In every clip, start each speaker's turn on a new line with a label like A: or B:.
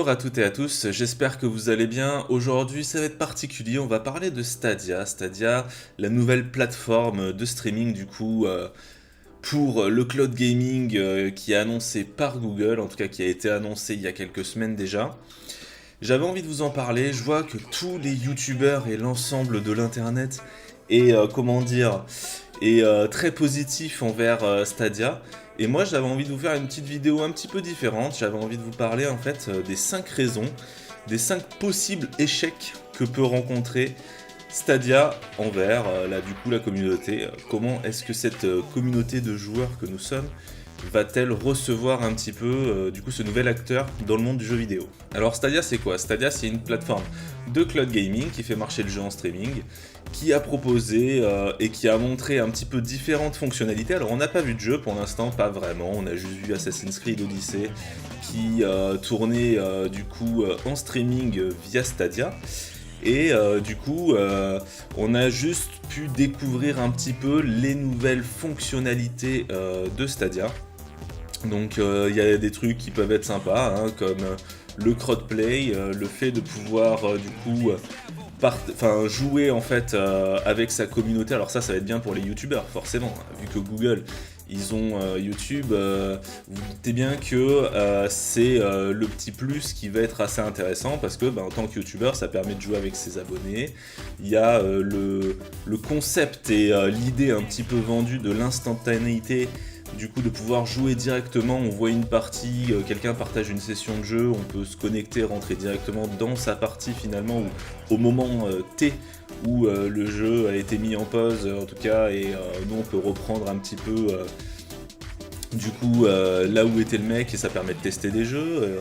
A: Bonjour à toutes et à tous, j'espère que vous allez bien. Aujourd'hui, ça va être particulier, on va parler de Stadia. Stadia, la nouvelle plateforme de streaming pour le cloud gaming qui est annoncé par Google, en tout cas qui a été annoncé il y a quelques semaines déjà. J'avais envie de vous en parler, je vois que tous les youtubeurs et l'ensemble de l'internet est, très positif envers Stadia. Et moi j'avais envie de vous faire une petite vidéo un petit peu différente, j'avais envie de vous parler en fait des 5 raisons, des 5 possibles échecs que peut rencontrer Stadia envers la communauté. Comment est-ce que cette communauté de joueurs que nous sommes va-t-elle recevoir un petit peu ce nouvel acteur dans le monde du jeu vidéo? Alors Stadia c'est quoi? Stadia c'est une plateforme de cloud gaming qui fait marcher le jeu en streaming, qui a proposé et qui a montré un petit peu différentes fonctionnalités. Alors on n'a pas vu de jeu pour l'instant, pas vraiment, on a juste vu Assassin's Creed Odyssey qui tournait en streaming via Stadia. Et on a juste pu découvrir un petit peu les nouvelles fonctionnalités de Stadia. Donc il y a des trucs qui peuvent être sympas, hein, comme le crowdplay, le fait de pouvoir jouer en fait avec sa communauté. Alors ça va être bien pour les youtubeurs forcément, hein, vu que Google ils ont YouTube, vous doutez bien que c'est le petit plus qui va être assez intéressant parce que en tant que youtubeur ça permet de jouer avec ses abonnés. Il y a le concept et l'idée un petit peu vendue de l'instantanéité, de pouvoir jouer directement. On voit une partie, quelqu'un partage une session de jeu, on peut se connecter, rentrer directement dans sa partie finalement, ou au moment T où le jeu a été mis en pause en tout cas, et nous on peut reprendre un petit peu là où était le mec, et ça permet de tester des jeux.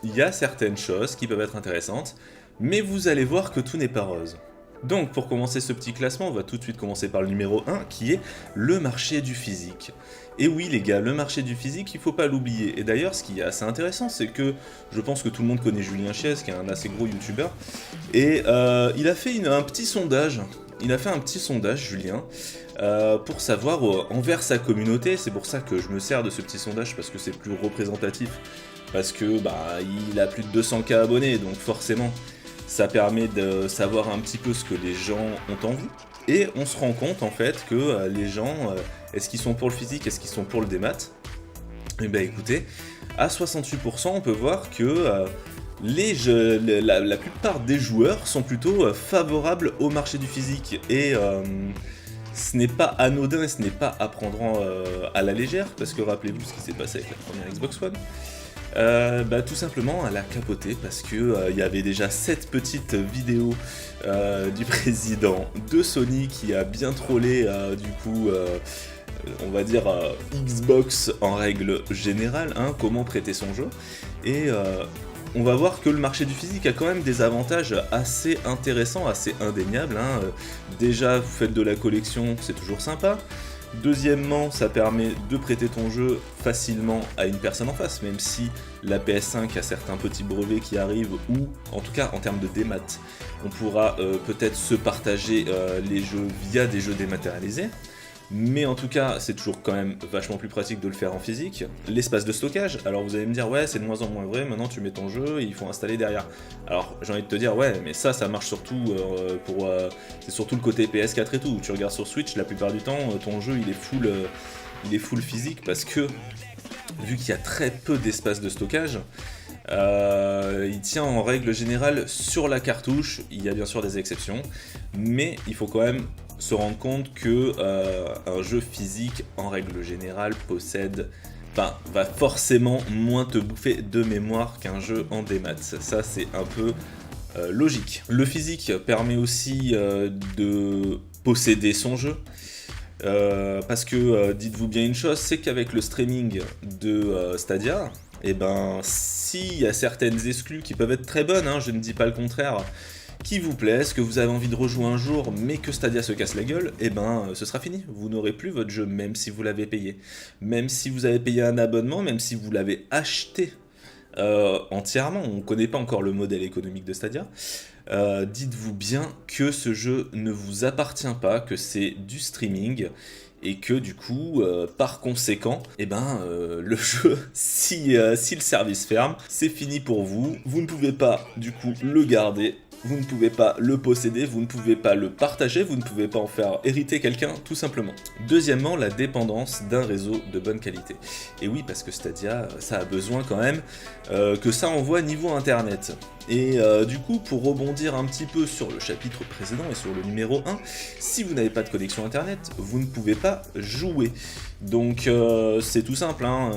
A: Il y a certaines choses qui peuvent être intéressantes, mais vous allez voir que tout n'est pas rose. Donc pour commencer ce petit classement, on va tout de suite commencer par le numéro 1 qui est le marché du physique. Et oui les gars, le marché du physique, il faut pas l'oublier. Et d'ailleurs ce qui est assez intéressant, c'est que je pense que tout le monde connaît Julien Chiez, qui est un assez gros youtubeur, et il a fait un petit sondage. Il a fait un petit sondage, Julien, pour savoir envers sa communauté. C'est pour ça que je me sers de ce petit sondage, parce que c'est plus représentatif, parce que il a plus de 200 000 abonnés, donc forcément ça permet de savoir un petit peu ce que les gens ont envie. Et on se rend compte en fait que les gens, est-ce qu'ils sont pour le physique, est-ce qu'ils sont pour le démat? Et écoutez, à 68% on peut voir que la plupart des joueurs sont plutôt favorables au marché du physique. Et ce n'est pas anodin et ce n'est pas à prendre à la légère, parce que rappelez-vous ce qui s'est passé avec la première Xbox One. Tout simplement elle a capoté parce que y avait déjà cette petite vidéo du président de Sony qui a bien trollé Xbox en règle générale, hein, comment prêter son jeu. Et on va voir que le marché du physique a quand même des avantages assez intéressants, assez indéniables, hein. Déjà, vous faites de la collection, c'est toujours sympa. Deuxièmement, ça permet de prêter ton jeu facilement à une personne en face, même si la PS5 a certains petits brevets qui arrivent, ou en tout cas en termes de démat, on pourra peut-être se partager les jeux via des jeux dématérialisés. Mais en tout cas, c'est toujours quand même vachement plus pratique de le faire en physique. L'espace de stockage, alors vous allez me dire, ouais, c'est de moins en moins vrai, maintenant tu mets ton jeu et il faut installer derrière. Alors j'ai envie de te dire, ouais, mais ça marche surtout c'est surtout le côté PS4 et tout. Tu regardes sur Switch, la plupart du temps, ton jeu il est full physique, parce que vu qu'il y a très peu d'espace de stockage, il tient en règle générale sur la cartouche. Il y a bien sûr des exceptions, mais il faut quand même se rendre compte que un jeu physique en règle générale va forcément moins te bouffer de mémoire qu'un jeu en démat. Ça c'est un peu logique. Le physique permet aussi de posséder son jeu. Parce que dites-vous bien une chose, c'est qu'avec le streaming de Stadia, s'il y a certaines exclus qui peuvent être très bonnes, hein, je ne dis pas le contraire, qui vous plaisent, que vous avez envie de rejouer un jour, mais que Stadia se casse la gueule, ce sera fini. Vous n'aurez plus votre jeu, même si vous l'avez payé. Même si vous avez payé un abonnement, même si vous l'avez acheté entièrement, on ne connaît pas encore le modèle économique de Stadia, dites-vous bien que ce jeu ne vous appartient pas, que c'est du streaming, et que du coup, par conséquent, le jeu, si le service ferme, c'est fini pour vous. Vous ne pouvez pas du coup le garder. Vous ne pouvez pas le posséder, vous ne pouvez pas le partager, vous ne pouvez pas en faire hériter quelqu'un, tout simplement. Deuxièmement, la dépendance d'un réseau de bonne qualité. Et oui, parce que Stadia, ça a besoin quand même que ça envoie niveau internet. Et du coup, pour rebondir un petit peu sur le chapitre précédent et sur le numéro 1, si vous n'avez pas de connexion internet, vous ne pouvez pas jouer. Donc c'est tout simple, hein,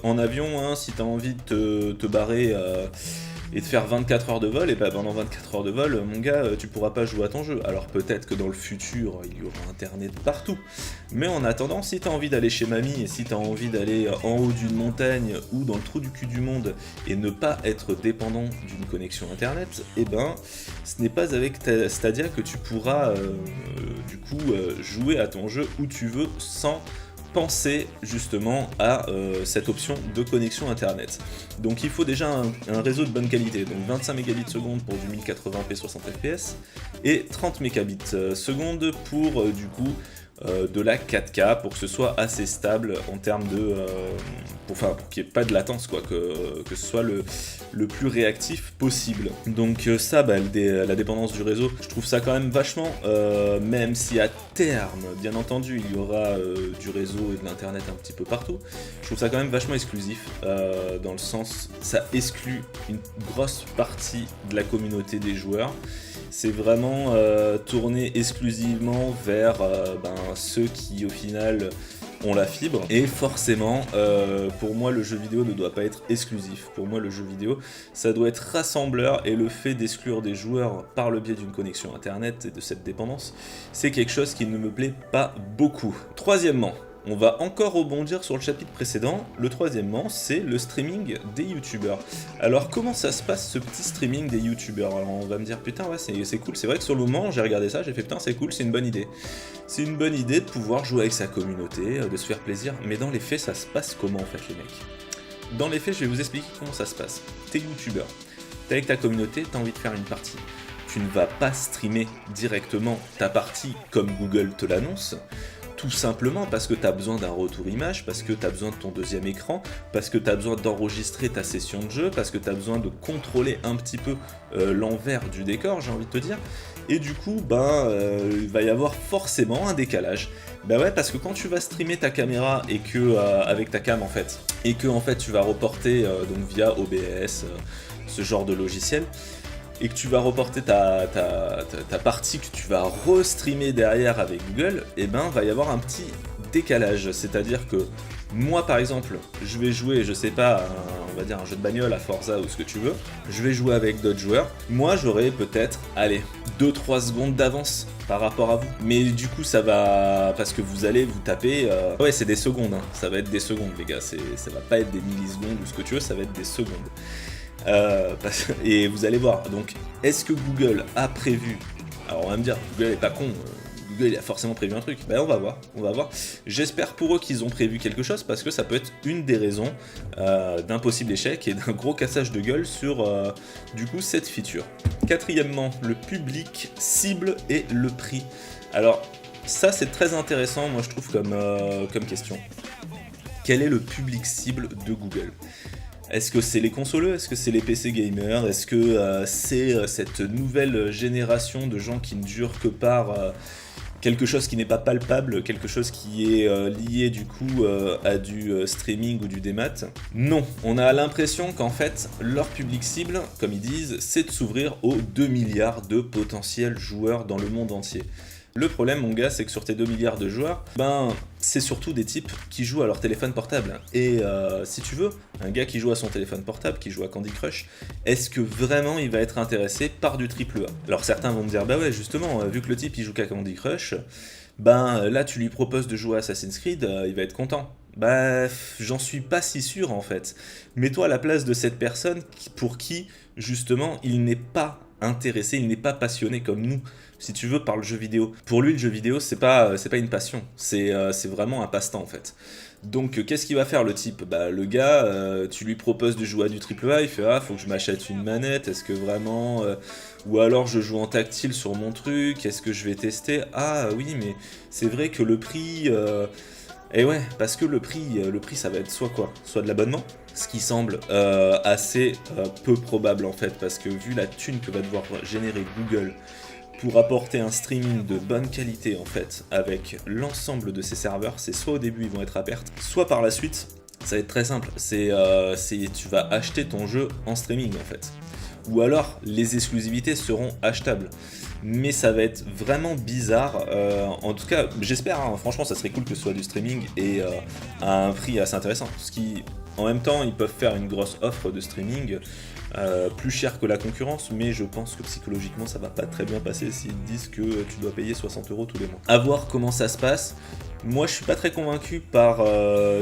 A: en avion, hein, si tu as envie de te barrer et de faire 24 heures de vol, et bah pendant 24 heures de vol, mon gars, tu pourras pas jouer à ton jeu. Alors peut-être que dans le futur, il y aura internet partout. Mais en attendant, si t'as envie d'aller chez mamie, et si t'as envie d'aller en haut d'une montagne, ou dans le trou du cul du monde, et ne pas être dépendant d'une connexion internet, et ben, ce n'est pas avec ta Stadia que tu pourras, jouer à ton jeu où tu veux, sans penser justement à cette option de connexion internet. Donc il faut déjà un réseau de bonne qualité, donc 25 mégabits seconde pour du 1080p 60 fps et 30 mégabits seconde pour de la 4K pour que ce soit assez stable en termes de... pour qu'il n'y ait pas de latence, quoi, que ce soit le plus réactif possible. Donc ça, la dépendance du réseau, je trouve ça quand même vachement, même si à terme, bien entendu, il y aura du réseau et de l'internet un petit peu partout, je trouve ça quand même vachement exclusif, dans le sens, ça exclut une grosse partie de la communauté des joueurs. C'est vraiment tourné exclusivement vers ceux qui au final ont la fibre, et forcément pour moi le jeu vidéo ne doit pas être exclusif. Pour moi le jeu vidéo ça doit être rassembleur, et le fait d'exclure des joueurs par le biais d'une connexion internet et de cette dépendance, c'est quelque chose qui ne me plaît pas beaucoup. Troisièmement, on va encore rebondir sur le chapitre précédent. Le troisièmement, c'est le streaming des youtubeurs. Alors comment ça se passe, ce petit streaming des youtubeurs? Alors on va me dire putain ouais c'est cool, c'est vrai que sur le moment j'ai regardé ça, j'ai fait putain c'est cool, c'est une bonne idée. C'est une bonne idée de pouvoir jouer avec sa communauté, de se faire plaisir, mais dans les faits ça se passe comment en fait les mecs? Dans les faits je vais vous expliquer comment ça se passe. T'es youtubeur, t'es avec ta communauté, t'as envie de faire une partie. Tu ne vas pas streamer directement ta partie comme Google te l'annonce. Tout simplement parce que tu as besoin d'un retour image, parce que tu as besoin de ton deuxième écran, parce que tu as besoin d'enregistrer ta session de jeu, parce que tu as besoin de contrôler un petit peu l'envers du décor, j'ai envie de te dire. Et du coup, il va y avoir forcément un décalage. Bah ouais, parce que quand tu vas streamer ta caméra et que avec ta cam en fait, et que en fait tu vas reporter donc via OBS, ce genre de logiciel, et que tu vas reporter ta partie que tu vas restreamer derrière avec Google, et va y avoir un petit décalage. C'est-à-dire que moi par exemple, je vais jouer, je sais pas, on va dire un jeu de bagnole à Forza ou ce que tu veux, je vais jouer avec d'autres joueurs, moi j'aurai peut-être, allez, 2-3 secondes d'avance par rapport à vous. Mais du coup ça va, parce que vous allez vous taper, ouais c'est des secondes, hein. Ça va être des secondes les gars, ça va pas être des millisecondes ou ce que tu veux, ça va être des secondes. Et vous allez voir, donc est-ce que Google a prévu, alors on va me dire Google est pas con, Google il a forcément prévu un truc, on va voir, j'espère pour eux qu'ils ont prévu quelque chose, parce que ça peut être une des raisons d'un possible échec et d'un gros cassage de gueule sur cette feature. Quatrièmement, le public cible et le prix. Alors ça c'est très intéressant, moi je trouve comme question. Quel est le public cible de Google ? Est-ce que c'est les consoleux? Est-ce que c'est les PC gamers? Est-ce que c'est cette nouvelle génération de gens qui ne durent que par quelque chose qui n'est pas palpable, quelque chose qui est lié du coup à du streaming ou du démat? Non, on a l'impression qu'en fait leur public cible, comme ils disent, c'est de s'ouvrir aux 2 milliards de potentiels joueurs dans le monde entier. Le problème, mon gars, c'est que sur tes 2 milliards de joueurs, c'est surtout des types qui jouent à leur téléphone portable. Et si tu veux, un gars qui joue à son téléphone portable, qui joue à Candy Crush, est-ce que vraiment il va être intéressé par du AAA? Alors certains vont me dire, bah ouais, justement, vu que le type il joue qu'à Candy Crush, là tu lui proposes de jouer à Assassin's Creed, il va être content. J'en suis pas si sûr en fait. Mets-toi à la place de cette personne pour qui, justement, il n'est pas intéressé, il n'est pas passionné comme nous, si tu veux, par le jeu vidéo. Pour lui, le jeu vidéo, c'est pas une passion, c'est vraiment un passe-temps en fait. Donc qu'est-ce qu'il va faire le type? Bah le gars, tu lui proposes de jouer à du AAA, il fait ah faut que je m'achète une manette, est-ce que vraiment ou alors je joue en tactile sur mon truc, est-ce que je vais tester? Ah oui mais c'est vrai que le prix et ouais, parce que le prix ça va être soit quoi? Soit de l'abonnement, ce qui semble assez peu probable en fait, parce que vu la thune que va devoir générer Google pour apporter un streaming de bonne qualité en fait, avec l'ensemble de ces serveurs, c'est soit au début ils vont être à perte, soit par la suite, ça va être très simple, c'est tu vas acheter ton jeu en streaming en fait. Ou alors les exclusivités seront achetables. Mais ça va être vraiment bizarre, en tout cas j'espère, hein, franchement ça serait cool que ce soit du streaming et à un prix assez intéressant. Ce qui, en même temps ils peuvent faire une grosse offre de streaming, plus cher que la concurrence, mais je pense que psychologiquement ça va pas très bien passer s'ils disent que tu dois payer 60 € tous les mois. À voir comment ça se passe. Moi je suis pas très convaincu par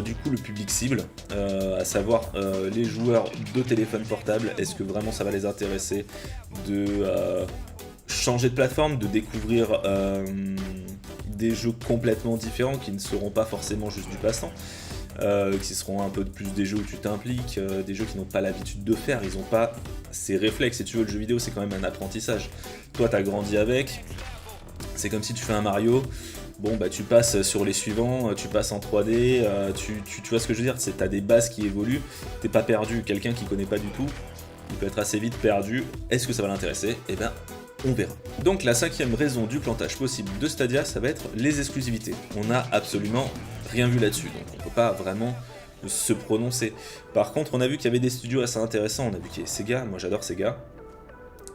A: du coup le public cible, à savoir les joueurs de téléphone portable. Est-ce que vraiment ça va les intéresser de changer de plateforme, de découvrir des jeux complètement différents qui ne seront pas forcément juste du passe-temps, qui seront un peu plus des jeux où tu t'impliques, des jeux qui n'ont pas l'habitude de faire, ils n'ont pas ces réflexes. Si tu veux, le jeu vidéo c'est quand même un apprentissage. Toi t'as grandi avec, c'est comme si tu fais un Mario, bon bah tu passes sur les suivants, tu passes en 3D, tu vois ce que je veux dire, t'as des bases qui évoluent, t'es pas perdu. Quelqu'un qui connaît pas du tout, il peut être assez vite perdu. Est-ce que ça va l'intéresser? Eh ben on verra. Donc la cinquième raison du plantage possible de Stadia, ça va être les exclusivités. On n'a absolument rien vu là-dessus, donc on peut pas vraiment se prononcer. Par contre, on a vu qu'il y avait des studios assez intéressants, on a vu qu'il y avait Sega, moi j'adore Sega.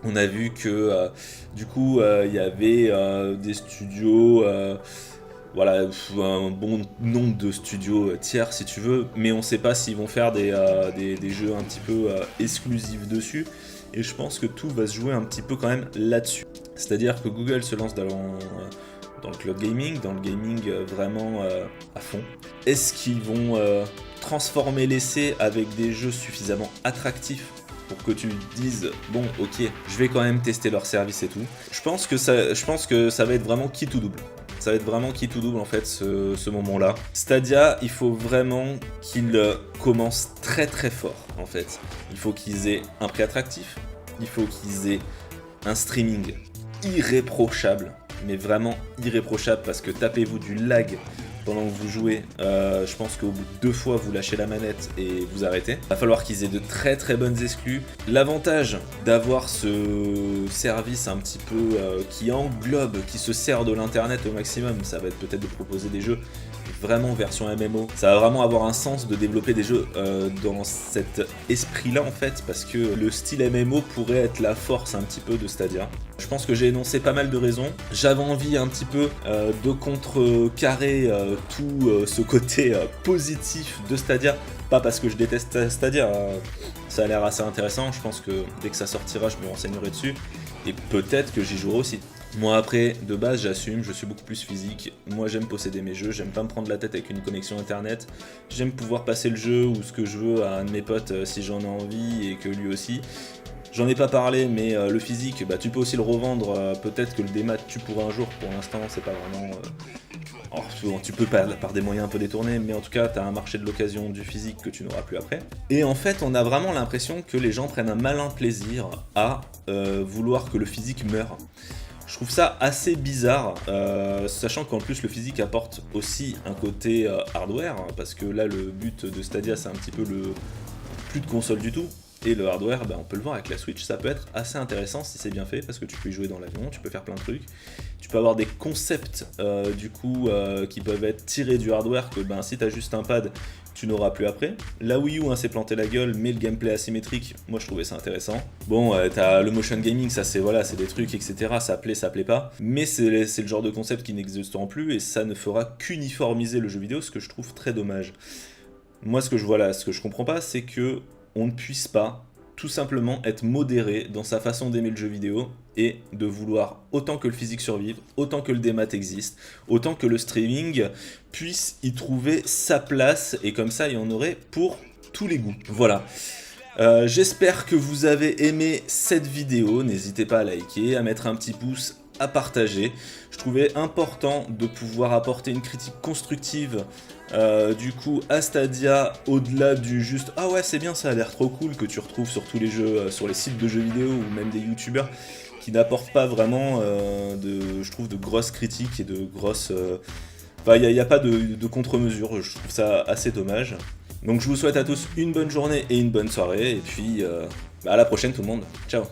A: On a vu que du coup il y avait des studios, voilà, un bon nombre de studios tiers si tu veux, mais on sait pas s'ils vont faire des jeux un petit peu exclusifs dessus. Et je pense que tout va se jouer un petit peu quand même là-dessus. C'est-à-dire que Google se lance dans le cloud gaming, dans le gaming vraiment à fond. Est-ce qu'ils vont transformer l'essai avec des jeux suffisamment attractifs pour que tu te dises bon ok, je vais quand même tester leur service et tout? Je pense que ça va être vraiment qui tout double. Ça va être vraiment qui tout double en fait ce moment-là. Stadia, il faut vraiment qu'ils commencent très très fort en fait. Il faut qu'ils aient un prix attractif, il faut qu'ils aient un streaming irréprochable, mais vraiment irréprochable, parce que tapez-vous du lag pendant que vous jouez, je pense qu'au bout de 2 fois vous lâchez la manette et vous arrêtez. Il va falloir qu'ils aient de très très bonnes exclus. L'avantage d'avoir ce service un petit peu qui englobe, qui se sert de l'internet au maximum, ça va être peut-être de proposer des jeux vraiment version MMO. Ça va vraiment avoir un sens de développer des jeux dans cet esprit-là en fait, parce que le style MMO pourrait être la force un petit peu de Stadia. Je pense que j'ai énoncé pas mal de raisons. J'avais envie un petit peu de contrecarrer tout ce côté positif de Stadia. Pas parce que je déteste Stadia, ça a l'air assez intéressant. Je pense que dès que ça sortira, je me renseignerai dessus. Et peut-être que j'y jouerai aussi. Moi après, de base j'assume, je suis beaucoup plus physique. Moi j'aime posséder mes jeux, j'aime pas me prendre la tête avec une connexion internet. J'aime pouvoir passer le jeu ou ce que je veux à un de mes potes si j'en ai envie et que lui aussi. J'en ai pas parlé, mais le physique, bah, tu peux aussi le revendre. Peut-être que le démat tu pourras un jour. Pour l'instant, c'est pas vraiment. Tu peux par des moyens un peu détournés, mais en tout cas, t'as un marché de l'occasion du physique que tu n'auras plus après. Et en fait, on a vraiment l'impression que les gens prennent un malin plaisir à vouloir que le physique meure. Je trouve ça assez bizarre, sachant qu'en plus le physique apporte aussi un côté hardware, hein, parce que là, le but de Stadia, c'est un petit peu le plus de console du tout. Et le hardware, bah, on peut le voir avec la Switch, ça peut être assez intéressant si c'est bien fait, parce que tu peux y jouer dans l'avion, tu peux faire plein de trucs. Tu peux avoir des concepts du coup qui peuvent être tirés du hardware que ben, si tu as juste un pad, tu n'auras plus après. La Wii U s'est planté la gueule, mais le gameplay asymétrique, moi je trouvais ça intéressant. Bon, t'as le motion gaming, ça c'est voilà, c'est des trucs, etc. Ça plaît pas. Mais c'est le genre de concept qui n'existeront plus et ça ne fera qu'uniformiser le jeu vidéo, ce que je trouve très dommage. Moi, ce que je comprends pas, c'est que on ne puisse pas tout simplement être modéré dans sa façon d'aimer le jeu vidéo et de vouloir autant que le physique survive, autant que le démat existe, autant que le streaming puisse y trouver sa place, et comme ça il y en aurait pour tous les goûts. Voilà. J'espère que vous avez aimé cette vidéo, n'hésitez pas à liker, à mettre un petit pouce, à partager. Je trouvais important de pouvoir apporter une critique constructive du coup à Stadia, au-delà du juste ah ouais c'est bien, ça a l'air trop cool, que tu retrouves sur tous les jeux, sur les sites de jeux vidéo ou même des youtubeurs qui n'apportent pas vraiment je trouve de grosses critiques et de grosses... Enfin, il n'y a pas de contre-mesure, je trouve ça assez dommage. Donc je vous souhaite à tous une bonne journée et une bonne soirée, et puis à la prochaine tout le monde. Ciao.